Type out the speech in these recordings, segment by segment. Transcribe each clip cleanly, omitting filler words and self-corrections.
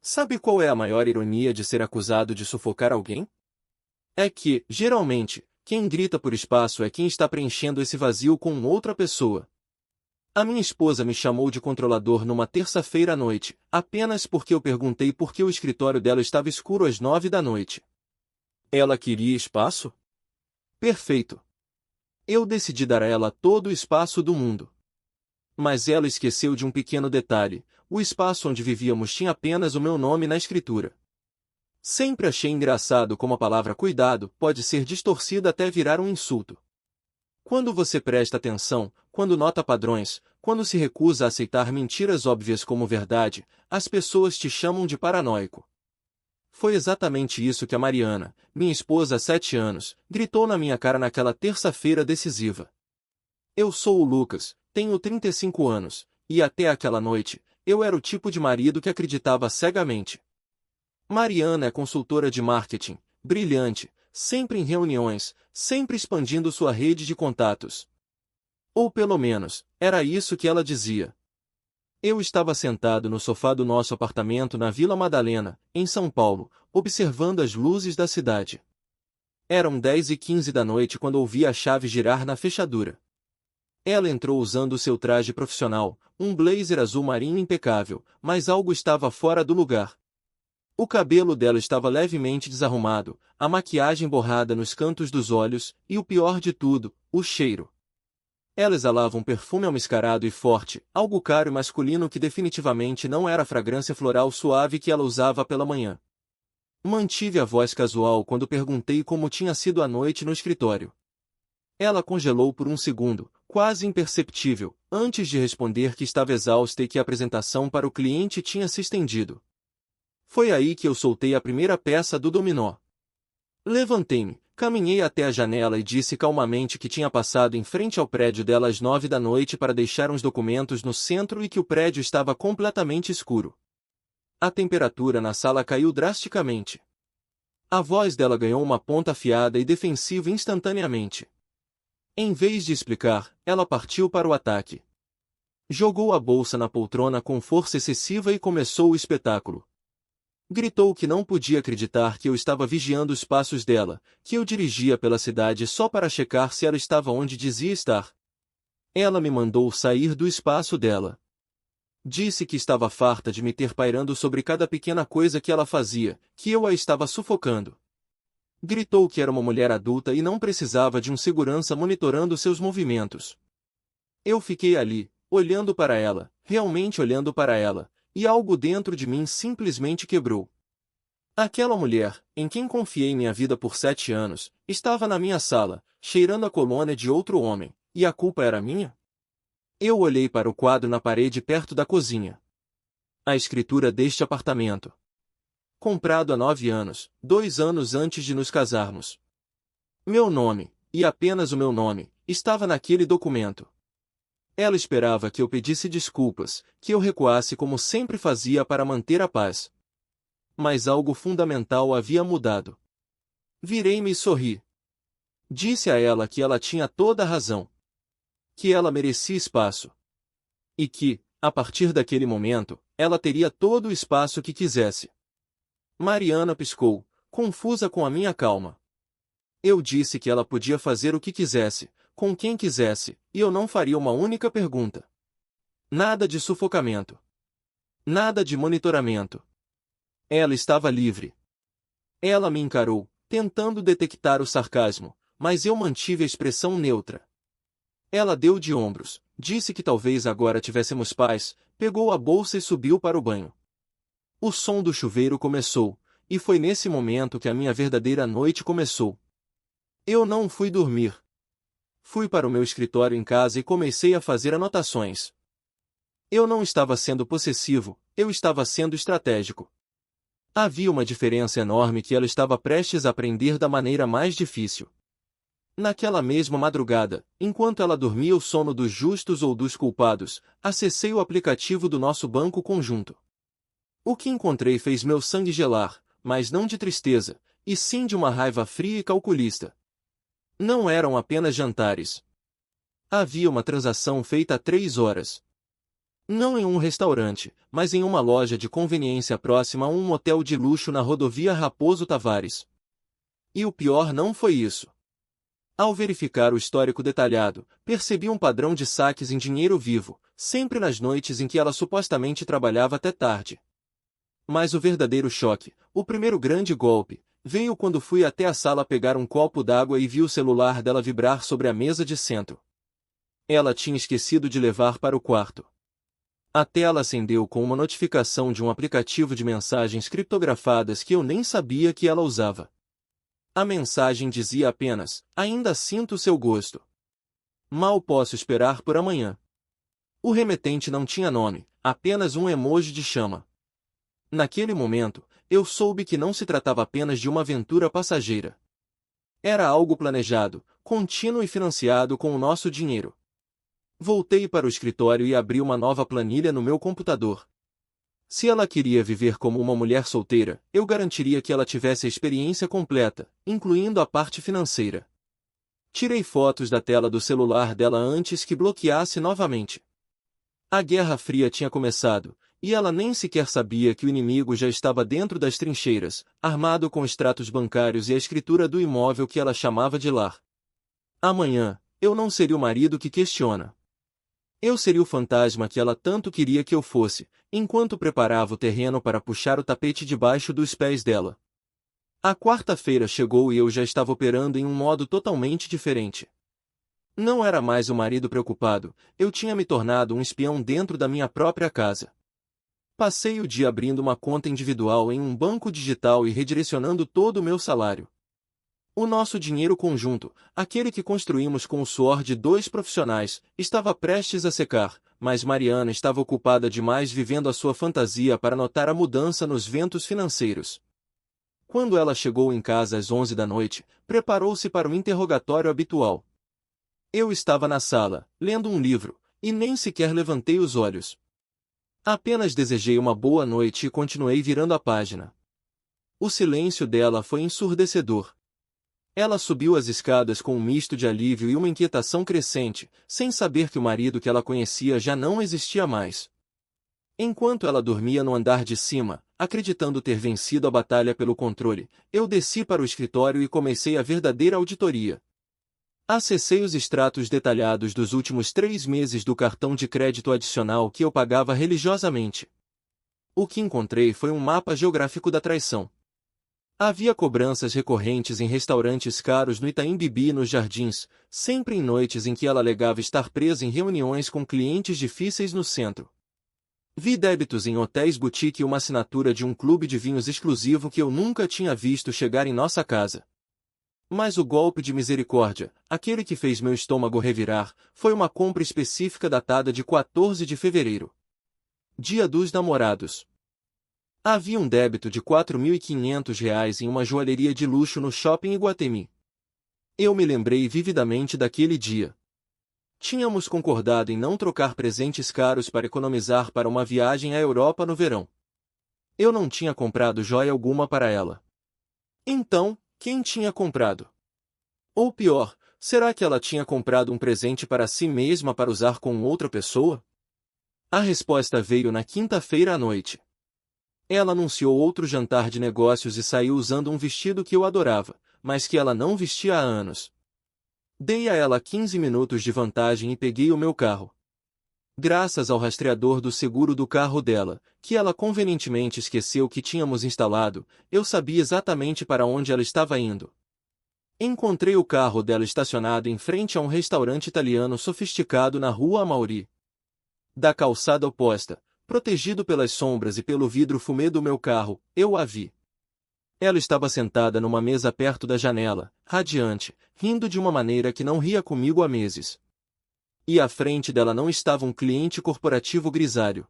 Sabe qual é a maior ironia de ser acusado de sufocar alguém? É que, geralmente, quem grita por espaço é quem está preenchendo esse vazio com outra pessoa. A minha esposa me chamou de controlador numa terça-feira à noite, apenas porque eu perguntei por que o escritório dela estava escuro às 9 da noite. Ela queria espaço? Perfeito. Eu decidi dar a ela todo o espaço do mundo. Mas ela esqueceu de um pequeno detalhe: o espaço onde vivíamos tinha apenas o meu nome na escritura. Sempre achei engraçado como a palavra cuidado pode ser distorcida até virar um insulto. Quando você presta atenção, quando nota padrões, quando se recusa a aceitar mentiras óbvias como verdade, as pessoas te chamam de paranoico. Foi exatamente isso que a Mariana, minha esposa há 7 anos, gritou na minha cara naquela terça-feira decisiva. Eu sou o Lucas, tenho 35 anos, e até aquela noite, eu era o tipo de marido que acreditava cegamente. Mariana é consultora de marketing, brilhante, sempre em reuniões, sempre expandindo sua rede de contatos. Ou pelo menos, era isso que ela dizia. Eu estava sentado no sofá do nosso apartamento na Vila Madalena, em São Paulo, observando as luzes da cidade. Eram 10h15 da noite quando ouvi a chave girar na fechadura. Ela entrou usando seu traje profissional, um blazer azul marinho impecável, mas algo estava fora do lugar. O cabelo dela estava levemente desarrumado, a maquiagem borrada nos cantos dos olhos, e o pior de tudo, o cheiro. Ela exalava um perfume almiscarado e forte, algo caro e masculino que definitivamente não era a fragrância floral suave que ela usava pela manhã. Mantive a voz casual quando perguntei como tinha sido a noite no escritório. Ela congelou por um segundo, quase imperceptível, antes de responder que estava exausta e que a apresentação para o cliente tinha se estendido. Foi aí que eu soltei a primeira peça do dominó. Levantei-me, caminhei até a janela e disse calmamente que tinha passado em frente ao prédio dela às 9 da noite para deixar uns documentos no centro e que o prédio estava completamente escuro. A temperatura na sala caiu drasticamente. A voz dela ganhou uma ponta afiada e defensiva instantaneamente. Em vez de explicar, ela partiu para o ataque. Jogou a bolsa na poltrona com força excessiva e começou o espetáculo. Gritou que não podia acreditar que eu estava vigiando os passos dela, que eu dirigia pela cidade só para checar se ela estava onde dizia estar. Ela me mandou sair do espaço dela. Disse que estava farta de me ter pairando sobre cada pequena coisa que ela fazia, que eu a estava sufocando. Gritou que era uma mulher adulta e não precisava de um segurança monitorando seus movimentos. Eu fiquei ali, olhando para ela, realmente olhando para ela, e algo dentro de mim simplesmente quebrou. Aquela mulher, em quem confiei minha vida por 7 anos, estava na minha sala, cheirando a colônia de outro homem, e a culpa era minha? Eu olhei para o quadro na parede perto da cozinha. A escritura deste apartamento. Comprado há 9 anos, 2 anos antes de nos casarmos. Meu nome, e apenas o meu nome, estava naquele documento. Ela esperava que eu pedisse desculpas, que eu recuasse como sempre fazia para manter a paz. Mas algo fundamental havia mudado. Virei-me e sorri. Disse a ela que ela tinha toda a razão. Que ela merecia espaço. E que, a partir daquele momento, ela teria todo o espaço que quisesse. Mariana piscou, confusa com a minha calma. Eu disse que ela podia fazer o que quisesse, com quem quisesse, e eu não faria uma única pergunta. Nada de sufocamento. Nada de monitoramento. Ela estava livre. Ela me encarou, tentando detectar o sarcasmo, mas eu mantive a expressão neutra. Ela deu de ombros, disse que talvez agora tivéssemos paz, pegou a bolsa e subiu para o banho. O som do chuveiro começou, e foi nesse momento que a minha verdadeira noite começou. Eu não fui dormir. Fui para o meu escritório em casa e comecei a fazer anotações. Eu não estava sendo possessivo, eu estava sendo estratégico. Havia uma diferença enorme que ela estava prestes a aprender da maneira mais difícil. Naquela mesma madrugada, enquanto ela dormia o sono dos justos ou dos culpados, acessei o aplicativo do nosso banco conjunto. O que encontrei fez meu sangue gelar, mas não de tristeza, e sim de uma raiva fria e calculista. Não eram apenas jantares. Havia uma transação feita há 3 horas. Não em um restaurante, mas em uma loja de conveniência próxima a um motel de luxo na rodovia Raposo Tavares. E o pior não foi isso. Ao verificar o histórico detalhado, percebi um padrão de saques em dinheiro vivo, sempre nas noites em que ela supostamente trabalhava até tarde. Mas o verdadeiro choque, o primeiro grande golpe, veio quando fui até a sala pegar um copo d'água e vi o celular dela vibrar sobre a mesa de centro. Ela tinha esquecido de levar para o quarto. A tela acendeu com uma notificação de um aplicativo de mensagens criptografadas que eu nem sabia que ela usava. A mensagem dizia apenas: "Ainda sinto seu gosto. Mal posso esperar por amanhã." O remetente não tinha nome, apenas um emoji de chama. Naquele momento, eu soube que não se tratava apenas de uma aventura passageira. Era algo planejado, contínuo e financiado com o nosso dinheiro. Voltei para o escritório e abri uma nova planilha no meu computador. Se ela queria viver como uma mulher solteira, eu garantiria que ela tivesse a experiência completa, incluindo a parte financeira. Tirei fotos da tela do celular dela antes que bloqueasse novamente. A Guerra Fria tinha começado, e ela nem sequer sabia que o inimigo já estava dentro das trincheiras, armado com extratos bancários e a escritura do imóvel que ela chamava de lar. Amanhã, eu não seria o marido que questiona. Eu seria o fantasma que ela tanto queria que eu fosse, enquanto preparava o terreno para puxar o tapete debaixo dos pés dela. A quarta-feira chegou e eu já estava operando em um modo totalmente diferente. Não era mais o marido preocupado, eu tinha me tornado um espião dentro da minha própria casa. Passei o dia abrindo uma conta individual em um banco digital e redirecionando todo o meu salário. O nosso dinheiro conjunto, aquele que construímos com o suor de dois profissionais, estava prestes a secar, mas Mariana estava ocupada demais vivendo a sua fantasia para notar a mudança nos ventos financeiros. Quando ela chegou em casa às 11 da noite, preparou-se para o interrogatório habitual. Eu estava na sala, lendo um livro, e nem sequer levantei os olhos. Apenas desejei uma boa noite e continuei virando a página. O silêncio dela foi ensurdecedor. Ela subiu as escadas com um misto de alívio e uma inquietação crescente, sem saber que o marido que ela conhecia já não existia mais. Enquanto ela dormia no andar de cima, acreditando ter vencido a batalha pelo controle, eu desci para o escritório e comecei a verdadeira auditoria. Acessei os extratos detalhados dos últimos 3 meses do cartão de crédito adicional que eu pagava religiosamente. O que encontrei foi um mapa geográfico da traição. Havia cobranças recorrentes em restaurantes caros no Itaim Bibi e nos Jardins, sempre em noites em que ela alegava estar presa em reuniões com clientes difíceis no centro. Vi débitos em hotéis boutique e uma assinatura de um clube de vinhos exclusivo que eu nunca tinha visto chegar em nossa casa. Mas o golpe de misericórdia, aquele que fez meu estômago revirar, foi uma compra específica datada de 14 de fevereiro. Dia dos Namorados. Havia um débito de R$ 4.500 em uma joalheria de luxo no shopping Iguatemi. Eu me lembrei vividamente daquele dia. Tínhamos concordado em não trocar presentes caros para economizar para uma viagem à Europa no verão. Eu não tinha comprado joia alguma para ela. Então, quem tinha comprado? Ou pior, será que ela tinha comprado um presente para si mesma para usar com outra pessoa? A resposta veio na quinta-feira à noite. Ela anunciou outro jantar de negócios e saiu usando um vestido que eu adorava, mas que ela não vestia há anos. Dei a ela 15 minutos de vantagem e peguei o meu carro. Graças ao rastreador do seguro do carro dela, que ela convenientemente esqueceu que tínhamos instalado, eu sabia exatamente para onde ela estava indo. Encontrei o carro dela estacionado em frente a um restaurante italiano sofisticado na Rua Amaury. Da calçada oposta, protegido pelas sombras e pelo vidro fumê do meu carro, eu a vi. Ela estava sentada numa mesa perto da janela, radiante, rindo de uma maneira que não ria comigo há meses. E à frente dela não estava um cliente corporativo grisalho.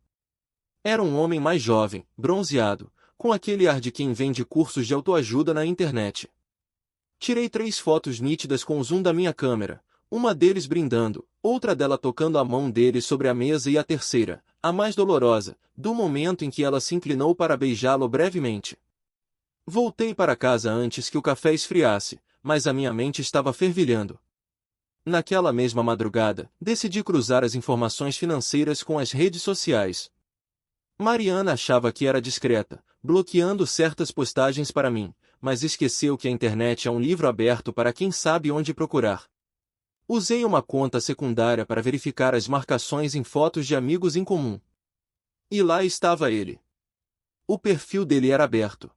Era um homem mais jovem, bronzeado, com aquele ar de quem vende cursos de autoajuda na internet. Tirei 3 fotos nítidas com o zoom da minha câmera, uma deles brindando, outra dela tocando a mão dele sobre a mesa e a terceira, a mais dolorosa, do momento em que ela se inclinou para beijá-lo brevemente. Voltei para casa antes que o café esfriasse, mas a minha mente estava fervilhando. Naquela mesma madrugada, decidi cruzar as informações financeiras com as redes sociais. Mariana achava que era discreta, bloqueando certas postagens para mim, mas esqueceu que a internet é um livro aberto para quem sabe onde procurar. Usei uma conta secundária para verificar as marcações em fotos de amigos em comum. E lá estava ele. O perfil dele era aberto.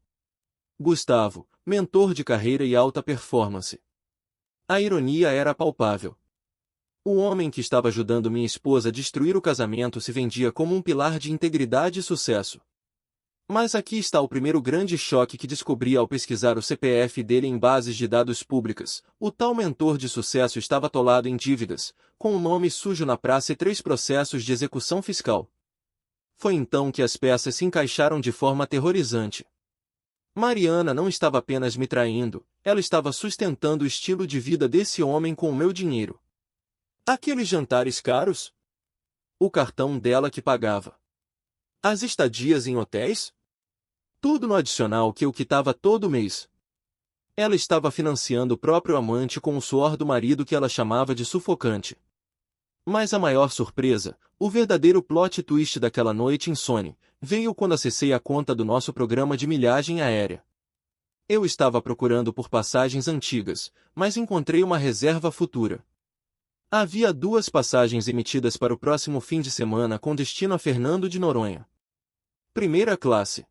Gustavo, mentor de carreira e alta performance. A ironia era palpável. O homem que estava ajudando minha esposa a destruir o casamento se vendia como um pilar de integridade e sucesso. Mas aqui está o primeiro grande choque que descobri ao pesquisar o CPF dele em bases de dados públicas. O tal mentor de sucesso estava atolado em dívidas, com o nome sujo na praça e 3 processos de execução fiscal. Foi então que as peças se encaixaram de forma aterrorizante. Mariana não estava apenas me traindo, ela estava sustentando o estilo de vida desse homem com o meu dinheiro. Aqueles jantares caros? O cartão dela que pagava. As estadias em hotéis? Tudo no adicional que eu quitava todo mês. Ela estava financiando o próprio amante com o suor do marido que ela chamava de sufocante. Mas a maior surpresa, o verdadeiro plot twist daquela noite insone, veio quando acessei a conta do nosso programa de milhagem aérea. Eu estava procurando por passagens antigas, mas encontrei uma reserva futura. Havia 2 passagens emitidas para o próximo fim de semana com destino a Fernando de Noronha. Primeira classe.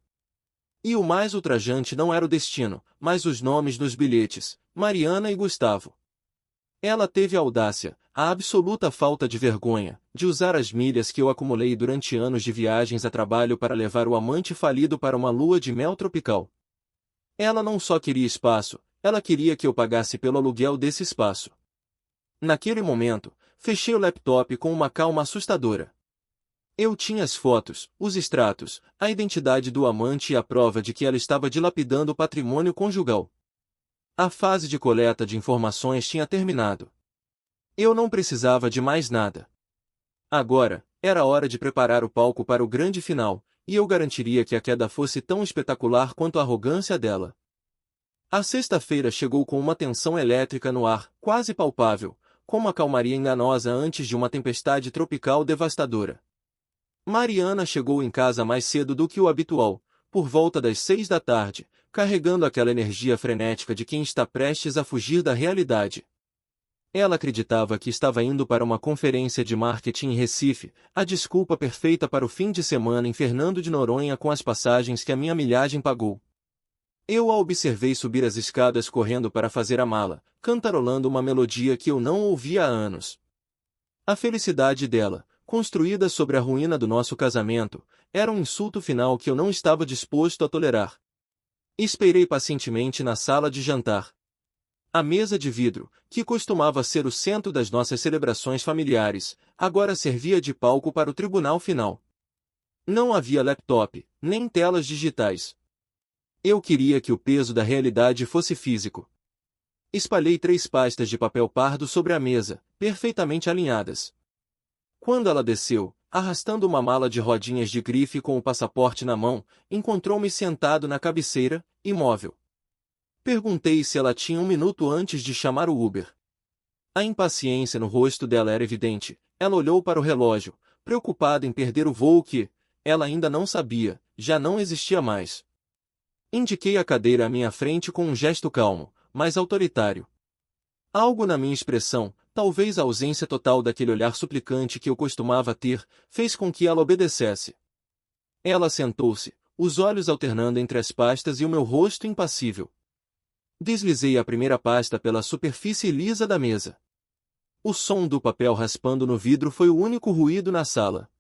E o mais ultrajante não era o destino, mas os nomes dos bilhetes, Mariana e Gustavo. Ela teve a audácia, a absoluta falta de vergonha, de usar as milhas que eu acumulei durante anos de viagens a trabalho para levar o amante falido para uma lua de mel tropical. Ela não só queria espaço, ela queria que eu pagasse pelo aluguel desse espaço. Naquele momento, fechei o laptop com uma calma assustadora. Eu tinha as fotos, os extratos, a identidade do amante e a prova de que ela estava dilapidando o patrimônio conjugal. A fase de coleta de informações tinha terminado. Eu não precisava de mais nada. Agora, era hora de preparar o palco para o grande final, e eu garantiria que a queda fosse tão espetacular quanto a arrogância dela. A sexta-feira chegou com uma tensão elétrica no ar, quase palpável, com uma calmaria enganosa antes de uma tempestade tropical devastadora. Mariana chegou em casa mais cedo do que o habitual, por volta das 6 da tarde, carregando aquela energia frenética de quem está prestes a fugir da realidade. Ela acreditava que estava indo para uma conferência de marketing em Recife, a desculpa perfeita para o fim de semana em Fernando de Noronha com as passagens que a minha milhagem pagou. Eu a observei subir as escadas correndo para fazer a mala, cantarolando uma melodia que eu não ouvia há anos. A felicidade dela, construída sobre a ruína do nosso casamento, era um insulto final que eu não estava disposto a tolerar. Esperei pacientemente na sala de jantar. A mesa de vidro, que costumava ser o centro das nossas celebrações familiares, agora servia de palco para o tribunal final. Não havia laptop, nem telas digitais. Eu queria que o peso da realidade fosse físico. Espalhei 3 pastas de papel pardo sobre a mesa, perfeitamente alinhadas. Quando ela desceu, arrastando uma mala de rodinhas de grife com o passaporte na mão, encontrou-me sentado na cabeceira, imóvel. Perguntei se ela tinha 1 minuto antes de chamar o Uber. A impaciência no rosto dela era evidente. Ela olhou para o relógio, preocupada em perder o voo que, ela ainda não sabia, já não existia mais. Indiquei a cadeira à minha frente com um gesto calmo, mas autoritário. Algo na minha expressão, talvez a ausência total daquele olhar suplicante que eu costumava ter, fez com que ela obedecesse. Ela sentou-se, os olhos alternando entre as pastas e o meu rosto impassível. Deslizei a primeira pasta pela superfície lisa da mesa. O som do papel raspando no vidro foi o único ruído na sala.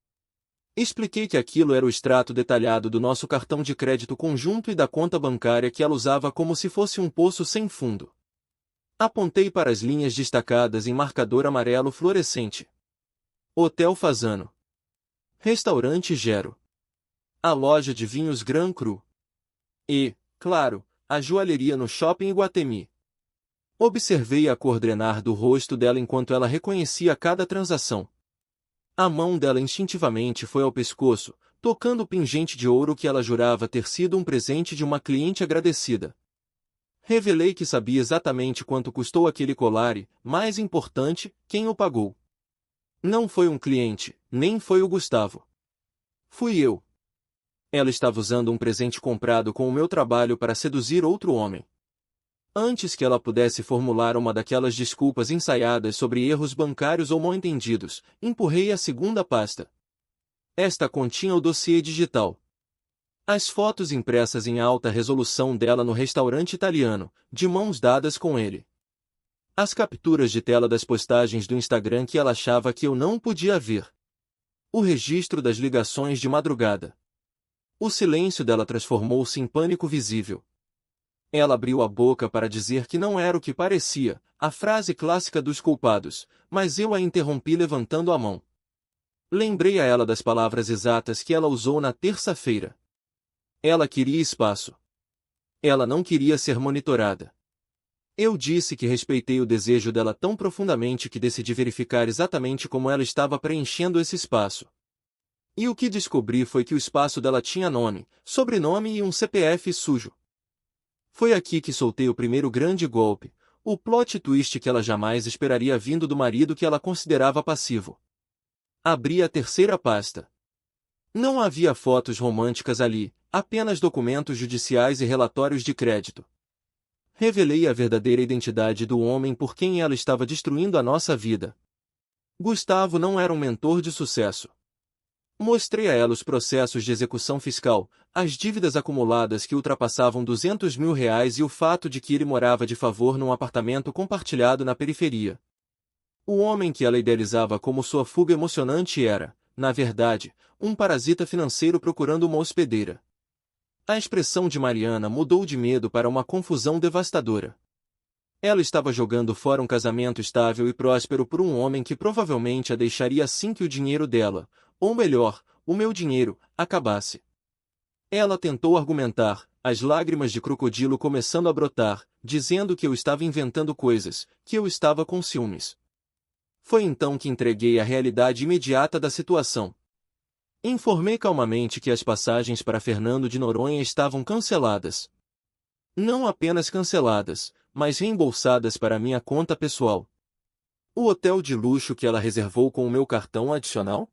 Expliquei que aquilo era o extrato detalhado do nosso cartão de crédito conjunto e da conta bancária que ela usava como se fosse um poço sem fundo. Apontei para as linhas destacadas em marcador amarelo fluorescente. Hotel Fazano. Restaurante Gero. A loja de vinhos Gran Cru. E, claro, a joalheria no shopping Iguatemi. Observei a cor drenar do rosto dela enquanto ela reconhecia cada transação. A mão dela instintivamente foi ao pescoço, tocando o pingente de ouro que ela jurava ter sido um presente de uma cliente agradecida. Revelei que sabia exatamente quanto custou aquele colar e, mais importante, quem o pagou. Não foi um cliente, nem foi o Gustavo. Fui eu. Ela estava usando um presente comprado com o meu trabalho para seduzir outro homem. Antes que ela pudesse formular uma daquelas desculpas ensaiadas sobre erros bancários ou mal-entendidos, empurrei a segunda pasta. Esta continha o dossiê digital. As fotos impressas em alta resolução dela no restaurante italiano, de mãos dadas com ele. As capturas de tela das postagens do Instagram que ela achava que eu não podia ver. O registro das ligações de madrugada. O silêncio dela transformou-se em pânico visível. Ela abriu a boca para dizer que não era o que parecia, a frase clássica dos culpados, mas eu a interrompi levantando a mão. Lembrei a ela das palavras exatas que ela usou na terça-feira. Ela queria espaço. Ela não queria ser monitorada. Eu disse que respeitei o desejo dela tão profundamente que decidi verificar exatamente como ela estava preenchendo esse espaço. E o que descobri foi que o espaço dela tinha nome, sobrenome e um CPF sujo. Foi aqui que soltei o primeiro grande golpe, o plot twist que ela jamais esperaria vindo do marido que ela considerava passivo. Abri a terceira pasta. Não havia fotos românticas ali, apenas documentos judiciais e relatórios de crédito. Revelei a verdadeira identidade do homem por quem ela estava destruindo a nossa vida. Gustavo não era um mentor de sucesso. Mostrei a ela os processos de execução fiscal, as dívidas acumuladas que ultrapassavam R$ 200 mil e o fato de que ele morava de favor num apartamento compartilhado na periferia. O homem que ela idealizava como sua fuga emocionante era, na verdade, um parasita financeiro procurando uma hospedeira. A expressão de Mariana mudou de medo para uma confusão devastadora. Ela estava jogando fora um casamento estável e próspero por um homem que provavelmente a deixaria assim que o dinheiro dela, ou melhor, o meu dinheiro, acabasse. Ela tentou argumentar, as lágrimas de crocodilo começando a brotar, dizendo que eu estava inventando coisas, que eu estava com ciúmes. Foi então que entreguei a realidade imediata da situação. Informei calmamente que as passagens para Fernando de Noronha estavam canceladas. Não apenas canceladas, mas reembolsadas para minha conta pessoal. O hotel de luxo que ela reservou com o meu cartão adicional?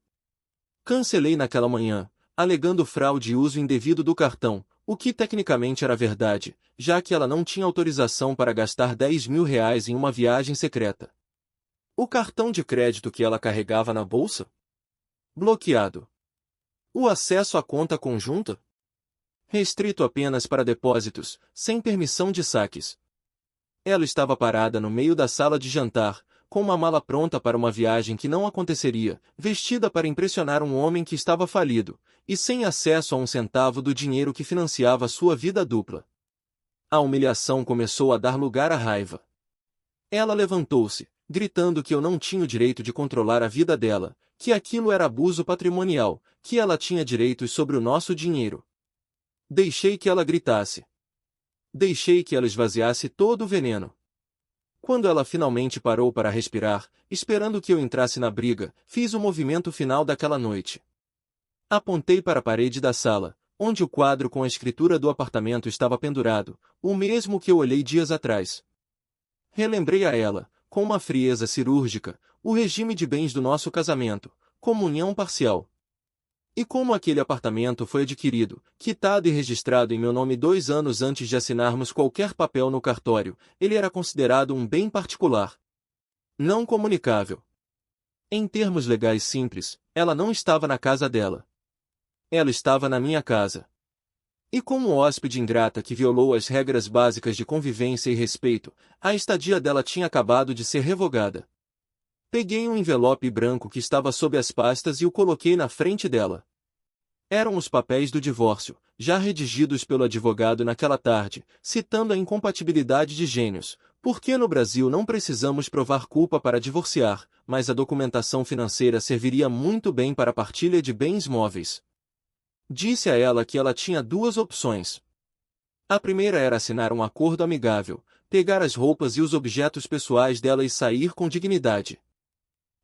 Cancelei naquela manhã, alegando fraude e uso indevido do cartão, o que tecnicamente era verdade, já que ela não tinha autorização para gastar R$ 10 mil em uma viagem secreta. O cartão de crédito que ela carregava na bolsa? Bloqueado. O acesso à conta conjunta? Restrito apenas para depósitos, sem permissão de saques. Ela estava parada no meio da sala de jantar, com uma mala pronta para uma viagem que não aconteceria, vestida para impressionar um homem que estava falido, e sem acesso a um centavo do dinheiro que financiava sua vida dupla. A humilhação começou a dar lugar à raiva. Ela levantou-se, gritando que eu não tinha o direito de controlar a vida dela, que aquilo era abuso patrimonial, que ela tinha direitos sobre o nosso dinheiro. Deixei que ela gritasse. Deixei que ela esvaziasse todo o veneno. Quando ela finalmente parou para respirar, esperando que eu entrasse na briga, fiz o movimento final daquela noite. Apontei para a parede da sala, onde o quadro com a escritura do apartamento estava pendurado, o mesmo que eu olhei dias atrás. Relembrei a ela, com uma frieza cirúrgica, o regime de bens do nosso casamento, comunhão parcial. E como aquele apartamento foi adquirido, quitado e registrado em meu nome 2 anos antes de assinarmos qualquer papel no cartório, ele era considerado um bem particular. Não comunicável. Em termos legais simples, ela não estava na casa dela. Ela estava na minha casa. E como hóspede ingrata que violou as regras básicas de convivência e respeito, a estadia dela tinha acabado de ser revogada. Peguei um envelope branco que estava sob as pastas e o coloquei na frente dela. Eram os papéis do divórcio, já redigidos pelo advogado naquela tarde, citando a incompatibilidade de gênios, porque no Brasil não precisamos provar culpa para divorciar, mas a documentação financeira serviria muito bem para a partilha de bens móveis. Disse a ela que ela tinha 2 opções. A primeira era assinar um acordo amigável, pegar as roupas e os objetos pessoais dela e sair com dignidade.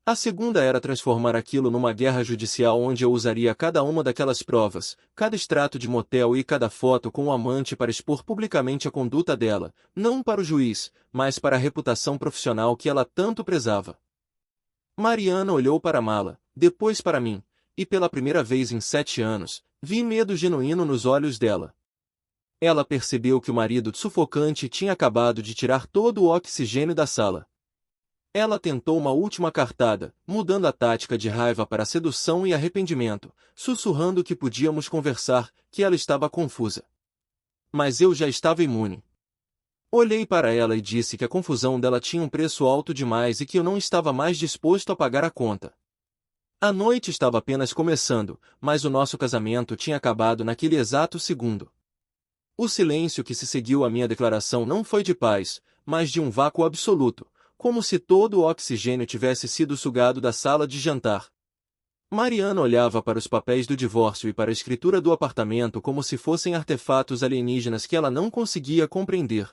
A segunda era transformar aquilo numa guerra judicial onde eu usaria cada uma daquelas provas, cada extrato de motel e cada foto com o amante para expor publicamente a conduta dela, não para o juiz, mas para a reputação profissional que ela tanto prezava. Mariana olhou para a mala, depois para mim, e pela primeira vez em 7 anos, vi medo genuíno nos olhos dela. Ela percebeu que o marido sufocante tinha acabado de tirar todo o oxigênio da sala. Ela tentou uma última cartada, mudando a tática de raiva para sedução e arrependimento, sussurrando que podíamos conversar, que ela estava confusa. Mas eu já estava imune. Olhei para ela e disse que a confusão dela tinha um preço alto demais e que eu não estava mais disposto a pagar a conta. A noite estava apenas começando, mas o nosso casamento tinha acabado naquele exato segundo. O silêncio que se seguiu à minha declaração não foi de paz, mas de um vácuo absoluto, como se todo o oxigênio tivesse sido sugado da sala de jantar. Mariana olhava para os papéis do divórcio e para a escritura do apartamento como se fossem artefatos alienígenas que ela não conseguia compreender.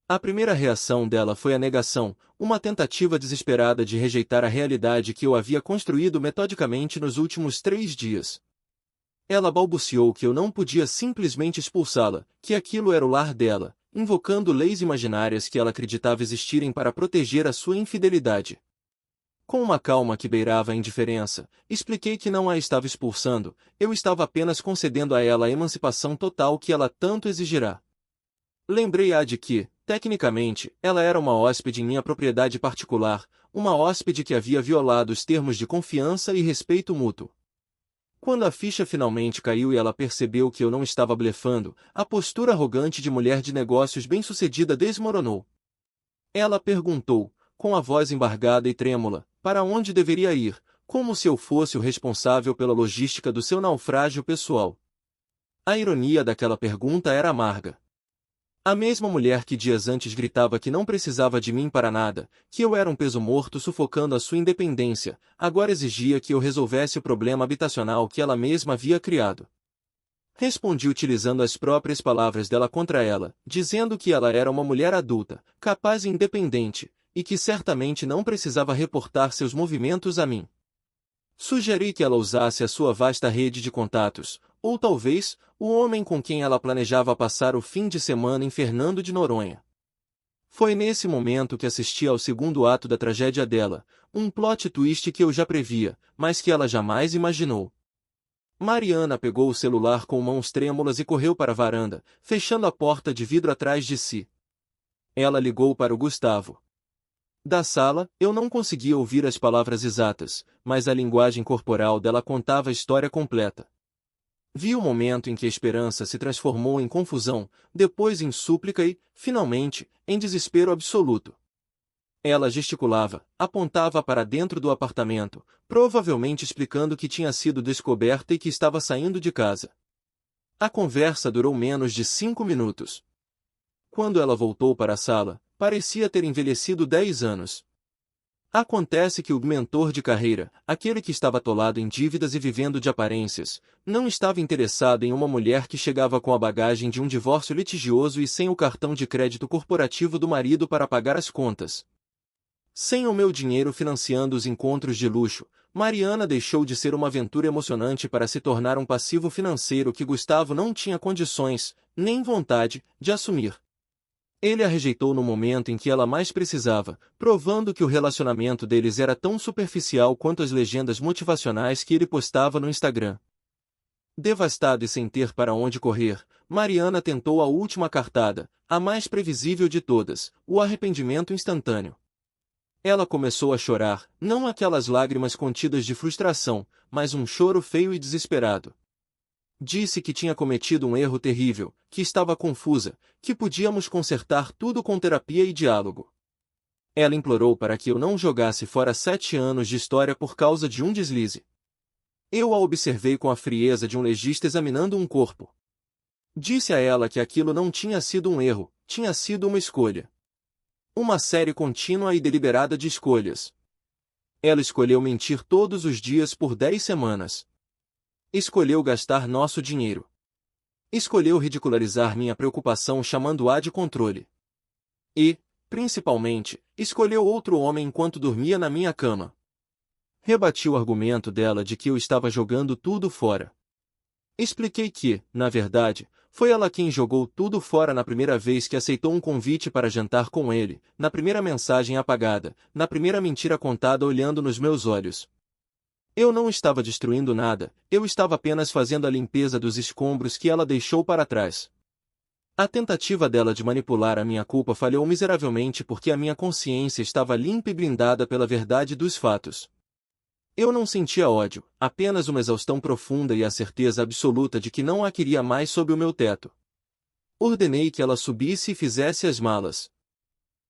A primeira reação dela foi a negação, uma tentativa desesperada de rejeitar a realidade que eu havia construído metodicamente nos últimos 3 dias. Ela balbuciou que eu não podia simplesmente expulsá-la, que aquilo era o lar dela, invocando leis imaginárias que ela acreditava existirem para proteger a sua infidelidade. Com uma calma que beirava a indiferença, expliquei que não a estava expulsando, eu estava apenas concedendo a ela a emancipação total que ela tanto exigirá. Lembrei-a de que, tecnicamente, ela era uma hóspede em minha propriedade particular, uma hóspede que havia violado os termos de confiança e respeito mútuo. Quando a ficha finalmente caiu e ela percebeu que eu não estava blefando, a postura arrogante de mulher de negócios bem-sucedida desmoronou. Ela perguntou, com a voz embargada e trêmula, para onde deveria ir, como se eu fosse o responsável pela logística do seu naufrágio pessoal. A ironia daquela pergunta era amarga. A mesma mulher que dias antes gritava que não precisava de mim para nada, que eu era um peso morto sufocando a sua independência, agora exigia que eu resolvesse o problema habitacional que ela mesma havia criado. Respondi utilizando as próprias palavras dela contra ela, dizendo que ela era uma mulher adulta, capaz e independente, e que certamente não precisava reportar seus movimentos a mim. Sugeri que ela usasse a sua vasta rede de contatos, ou talvez, o homem com quem ela planejava passar o fim de semana em Fernando de Noronha. Foi nesse momento que assisti ao segundo ato da tragédia dela, um plot twist que eu já previa, mas que ela jamais imaginou. Mariana pegou o celular com mãos trêmulas e correu para a varanda, fechando a porta de vidro atrás de si. Ela ligou para o Gustavo. Da sala, eu não conseguia ouvir as palavras exatas, mas a linguagem corporal dela contava a história completa. Vi o momento em que a esperança se transformou em confusão, depois em súplica e, finalmente, em desespero absoluto. Ela gesticulava, apontava para dentro do apartamento, provavelmente explicando que tinha sido descoberta e que estava saindo de casa. A conversa durou menos de 5 minutos. Quando ela voltou para a sala, parecia ter envelhecido 10 anos. Acontece que o mentor de carreira, aquele que estava atolado em dívidas e vivendo de aparências, não estava interessado em uma mulher que chegava com a bagagem de um divórcio litigioso e sem o cartão de crédito corporativo do marido para pagar as contas. Sem o meu dinheiro financiando os encontros de luxo, Mariana deixou de ser uma aventura emocionante para se tornar um passivo financeiro que Gustavo não tinha condições, nem vontade, de assumir. Ele a rejeitou no momento em que ela mais precisava, provando que o relacionamento deles era tão superficial quanto as legendas motivacionais que ele postava no Instagram. Devastada e sem ter para onde correr, Mariana tentou a última cartada, a mais previsível de todas, o arrependimento instantâneo. Ela começou a chorar, não aquelas lágrimas contidas de frustração, mas um choro feio e desesperado. Disse que tinha cometido um erro terrível, que estava confusa, que podíamos consertar tudo com terapia e diálogo. Ela implorou para que eu não jogasse fora 7 anos de história por causa de um deslize. Eu a observei com a frieza de um legista examinando um corpo. Disse a ela que aquilo não tinha sido um erro, tinha sido uma escolha. Uma série contínua e deliberada de escolhas. Ela escolheu mentir todos os dias por 10 semanas. Escolheu gastar nosso dinheiro. Escolheu ridicularizar minha preocupação chamando-a de controle. E, principalmente, escolheu outro homem enquanto dormia na minha cama. Rebati o argumento dela de que eu estava jogando tudo fora. Expliquei que, na verdade, foi ela quem jogou tudo fora na primeira vez que aceitou um convite para jantar com ele, na primeira mensagem apagada, na primeira mentira contada olhando nos meus olhos. Eu não estava destruindo nada, eu estava apenas fazendo a limpeza dos escombros que ela deixou para trás. A tentativa dela de manipular a minha culpa falhou miseravelmente porque a minha consciência estava limpa e blindada pela verdade dos fatos. Eu não sentia ódio, apenas uma exaustão profunda e a certeza absoluta de que não a queria mais sob o meu teto. Ordenei que ela subisse e fizesse as malas.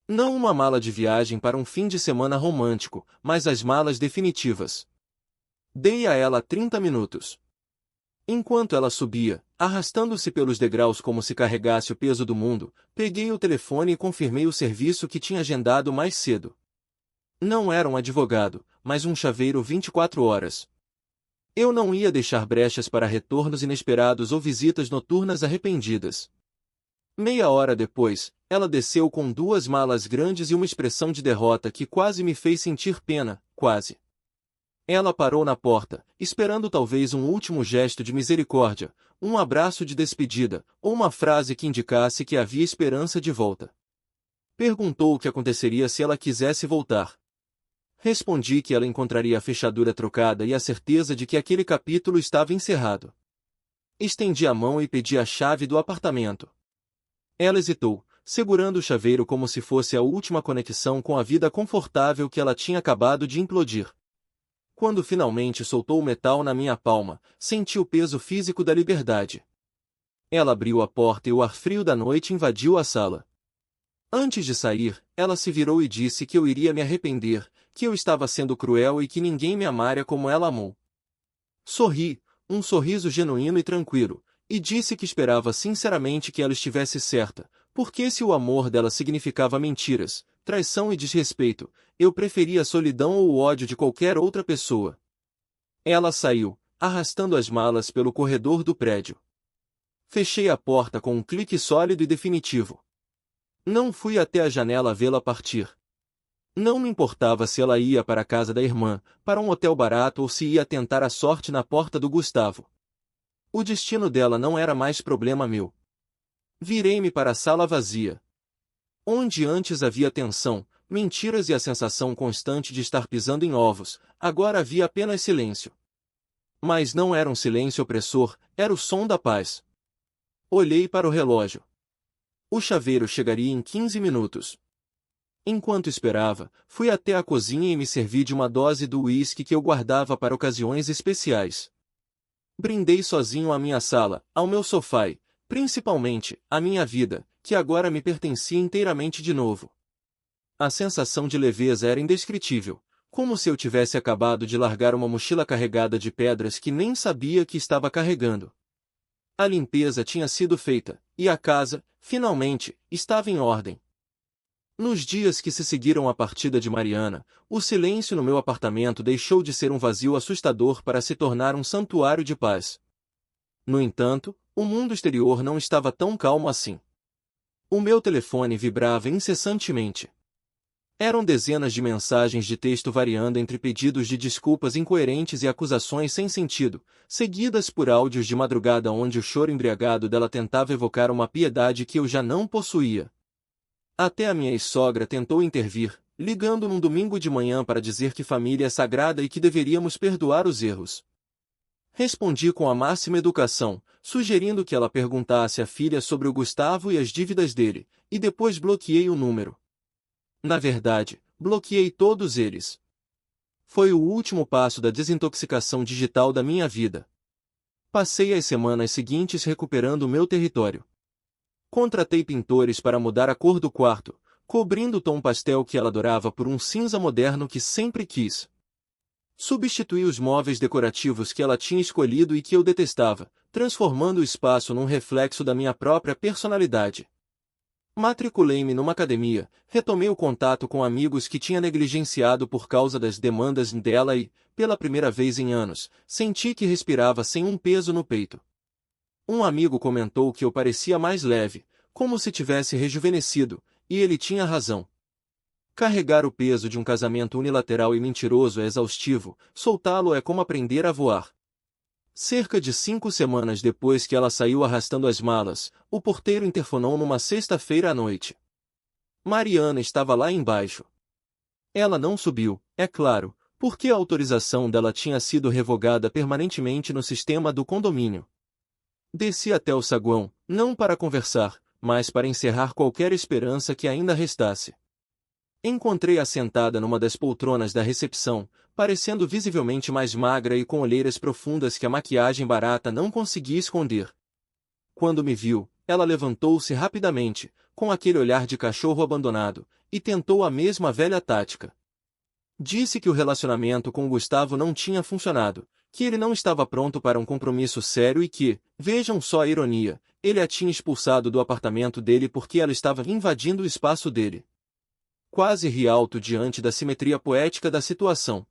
Não uma mala de viagem para um fim de semana romântico, mas as malas definitivas. Dei a ela 30 minutos. Enquanto ela subia, arrastando-se pelos degraus como se carregasse o peso do mundo, peguei o telefone e confirmei o serviço que tinha agendado mais cedo. Não era um advogado, mas um chaveiro 24 horas. Eu não ia deixar brechas para retornos inesperados ou visitas noturnas arrependidas. Meia hora depois, ela desceu com 2 malas grandes e uma expressão de derrota que quase me fez sentir pena, quase. Ela parou na porta, esperando talvez um último gesto de misericórdia, um abraço de despedida, ou uma frase que indicasse que havia esperança de volta. Perguntou o que aconteceria se ela quisesse voltar. Respondi que ela encontraria a fechadura trocada e a certeza de que aquele capítulo estava encerrado. Estendi a mão e pedi a chave do apartamento. Ela hesitou, segurando o chaveiro como se fosse a última conexão com a vida confortável que ela tinha acabado de implodir. Quando finalmente soltou o metal na minha palma, senti o peso físico da liberdade. Ela abriu a porta e o ar frio da noite invadiu a sala. Antes de sair, ela se virou e disse que eu iria me arrepender, que eu estava sendo cruel e que ninguém me amaria como ela amou. Sorri, um sorriso genuíno e tranquilo, e disse que esperava sinceramente que ela estivesse certa, porque se o amor dela significava mentiras, traição e desrespeito, eu preferia a solidão ou o ódio de qualquer outra pessoa. Ela saiu, arrastando as malas pelo corredor do prédio. Fechei a porta com um clique sólido e definitivo. Não fui até a janela vê-la partir. Não me importava se ela ia para a casa da irmã, para um hotel barato ou se ia tentar a sorte na porta do Gustavo. O destino dela não era mais problema meu. Virei-me para a sala vazia. Onde antes havia tensão, mentiras e a sensação constante de estar pisando em ovos, agora havia apenas silêncio. Mas não era um silêncio opressor, era o som da paz. Olhei para o relógio. O chaveiro chegaria em 15 minutos. Enquanto esperava, fui até a cozinha e me servi de uma dose do uísque que eu guardava para ocasiões especiais. Brindei sozinho à minha sala, ao meu sofá e, principalmente, à minha vida, que agora me pertencia inteiramente de novo. A sensação de leveza era indescritível, como se eu tivesse acabado de largar uma mochila carregada de pedras que nem sabia que estava carregando. A limpeza tinha sido feita, e a casa, finalmente, estava em ordem. Nos dias que se seguiram à partida de Mariana, o silêncio no meu apartamento deixou de ser um vazio assustador para se tornar um santuário de paz. No entanto, o mundo exterior não estava tão calmo assim. O meu telefone vibrava incessantemente. Eram dezenas de mensagens de texto variando entre pedidos de desculpas incoerentes e acusações sem sentido, seguidas por áudios de madrugada onde o choro embriagado dela tentava evocar uma piedade que eu já não possuía. Até a minha ex-sogra tentou intervir, ligando num domingo de manhã para dizer que família é sagrada e que deveríamos perdoar os erros. Respondi com a máxima educação, sugerindo que ela perguntasse à filha sobre o Gustavo e as dívidas dele, e depois bloqueei o número. Na verdade, bloqueei todos eles. Foi o último passo da desintoxicação digital da minha vida. Passei as semanas seguintes recuperando o meu território. Contratei pintores para mudar a cor do quarto, cobrindo o tom pastel que ela adorava por um cinza moderno que sempre quis. Substituí os móveis decorativos que ela tinha escolhido e que eu detestava, transformando o espaço num reflexo da minha própria personalidade. Matriculei-me numa academia, retomei o contato com amigos que tinha negligenciado por causa das demandas dela e, pela primeira vez em anos, senti que respirava sem um peso no peito. Um amigo comentou que eu parecia mais leve, como se tivesse rejuvenescido, e ele tinha razão. Carregar o peso de um casamento unilateral e mentiroso é exaustivo, soltá-lo é como aprender a voar. Cerca de 5 semanas depois que ela saiu arrastando as malas, o porteiro interfonou numa sexta-feira à noite. Mariana estava lá embaixo. Ela não subiu, é claro, porque a autorização dela tinha sido revogada permanentemente no sistema do condomínio. Desci até o saguão, não para conversar, mas para encerrar qualquer esperança que ainda restasse. Encontrei-a sentada numa das poltronas da recepção, parecendo visivelmente mais magra e com olheiras profundas que a maquiagem barata não conseguia esconder. Quando me viu, ela levantou-se rapidamente, com aquele olhar de cachorro abandonado, e tentou a mesma velha tática. Disse que o relacionamento com Gustavo não tinha funcionado, que ele não estava pronto para um compromisso sério e que, vejam só a ironia, ele a tinha expulsado do apartamento dele porque ela estava invadindo o espaço dele. Quase ri alto diante da simetria poética da situação.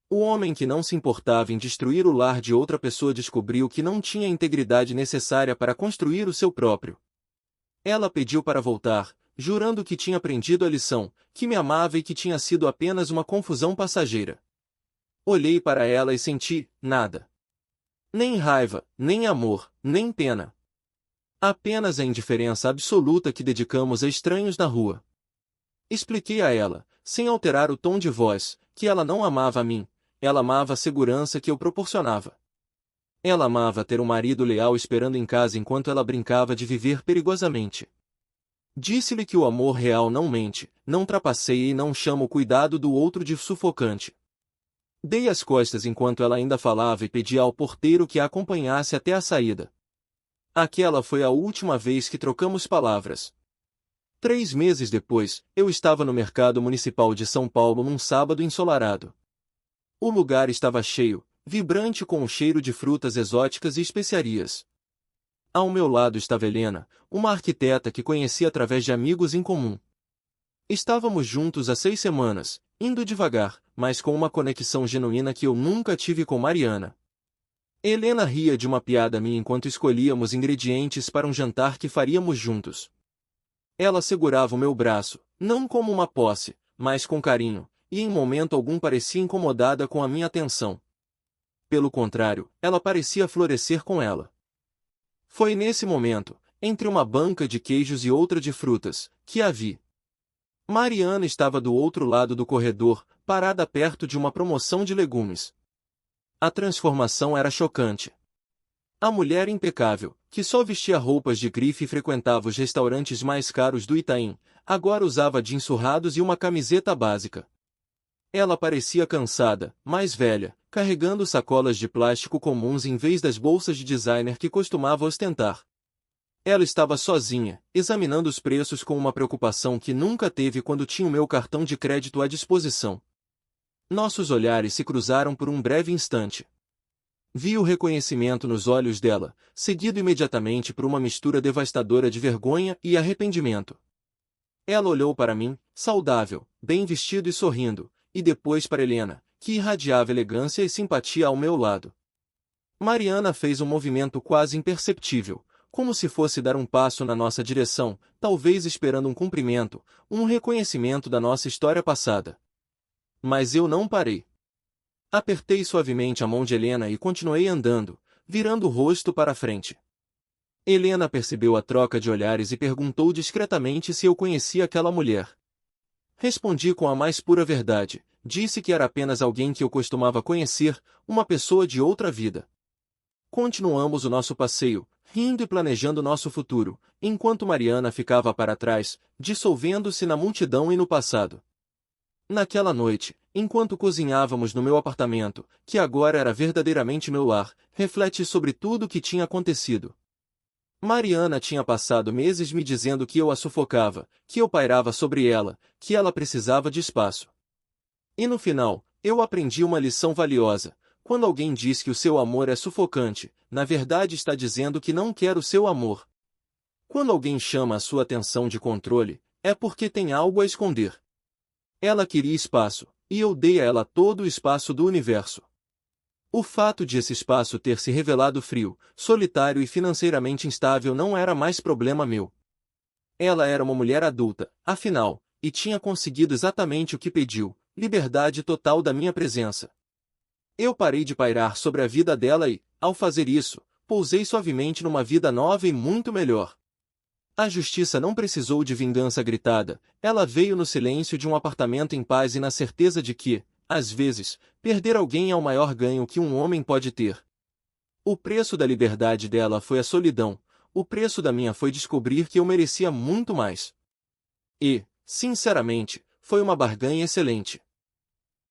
O homem que não se importava em destruir o lar de outra pessoa descobriu que não tinha a integridade necessária para construir o seu próprio. Ela pediu para voltar, jurando que tinha aprendido a lição, que me amava e que tinha sido apenas uma confusão passageira. Olhei para ela e senti nada. Nem raiva, nem amor, nem pena. Apenas a indiferença absoluta que dedicamos a estranhos na rua. Expliquei a ela, sem alterar o tom de voz, que ela não amava a mim, ela amava a segurança que eu proporcionava. Ela amava ter um marido leal esperando em casa enquanto ela brincava de viver perigosamente. Disse-lhe que o amor real não mente, não trapaceia e não chama o cuidado do outro de sufocante. Dei as costas enquanto ela ainda falava e pedi ao porteiro que a acompanhasse até a saída. Aquela foi a última vez que trocamos palavras. 3 meses depois, eu estava no mercado municipal de São Paulo num sábado ensolarado. O lugar estava cheio, vibrante com o cheiro de frutas exóticas e especiarias. Ao meu lado estava Helena, uma arquiteta que conheci através de amigos em comum. Estávamos juntos há 6 semanas, indo devagar, mas com uma conexão genuína que eu nunca tive com Mariana. Helena ria de uma piada minha enquanto escolhíamos ingredientes para um jantar que faríamos juntos. Ela segurava o meu braço, não como uma posse, mas com carinho, e em momento algum parecia incomodada com a minha atenção. Pelo contrário, ela parecia florescer com ela. Foi nesse momento, entre uma banca de queijos e outra de frutas, que a vi. Mariana estava do outro lado do corredor, parada perto de uma promoção de legumes. A transformação era chocante. A mulher impecável, que só vestia roupas de grife e frequentava os restaurantes mais caros do Itaim, agora usava jeans surrados e uma camiseta básica. Ela parecia cansada, mais velha, carregando sacolas de plástico comuns em vez das bolsas de designer que costumava ostentar. Ela estava sozinha, examinando os preços com uma preocupação que nunca teve quando tinha o meu cartão de crédito à disposição. Nossos olhares se cruzaram por um breve instante. Vi o reconhecimento nos olhos dela, seguido imediatamente por uma mistura devastadora de vergonha e arrependimento. Ela olhou para mim, saudável, bem vestido e sorrindo, e depois para Helena, que irradiava elegância e simpatia ao meu lado. Mariana fez um movimento quase imperceptível, como se fosse dar um passo na nossa direção, talvez esperando um cumprimento, um reconhecimento da nossa história passada. Mas eu não parei. Apertei suavemente a mão de Helena e continuei andando, virando o rosto para a frente. Helena percebeu a troca de olhares e perguntou discretamente se eu conhecia aquela mulher. Respondi com a mais pura verdade, disse que era apenas alguém que eu costumava conhecer, uma pessoa de outra vida. Continuamos o nosso passeio, rindo e planejando nosso futuro, enquanto Mariana ficava para trás, dissolvendo-se na multidão e no passado. Naquela noite, enquanto cozinhávamos no meu apartamento, que agora era verdadeiramente meu lar, refleti sobre tudo o que tinha acontecido. Mariana tinha passado meses me dizendo que eu a sufocava, que eu pairava sobre ela, que ela precisava de espaço. E no final, eu aprendi uma lição valiosa. Quando alguém diz que o seu amor é sufocante, na verdade está dizendo que não quer o seu amor. Quando alguém chama a sua atenção de controle, é porque tem algo a esconder. Ela queria espaço, e eu dei a ela todo o espaço do universo. O fato de esse espaço ter se revelado frio, solitário e financeiramente instável não era mais problema meu. Ela era uma mulher adulta, afinal, e tinha conseguido exatamente o que pediu, liberdade total da minha presença. Eu parei de pairar sobre a vida dela e, ao fazer isso, pousei suavemente numa vida nova e muito melhor. A justiça não precisou de vingança gritada, ela veio no silêncio de um apartamento em paz e na certeza de que, às vezes, perder alguém é o maior ganho que um homem pode ter. O preço da liberdade dela foi a solidão, o preço da minha foi descobrir que eu merecia muito mais. E, sinceramente, foi uma barganha excelente.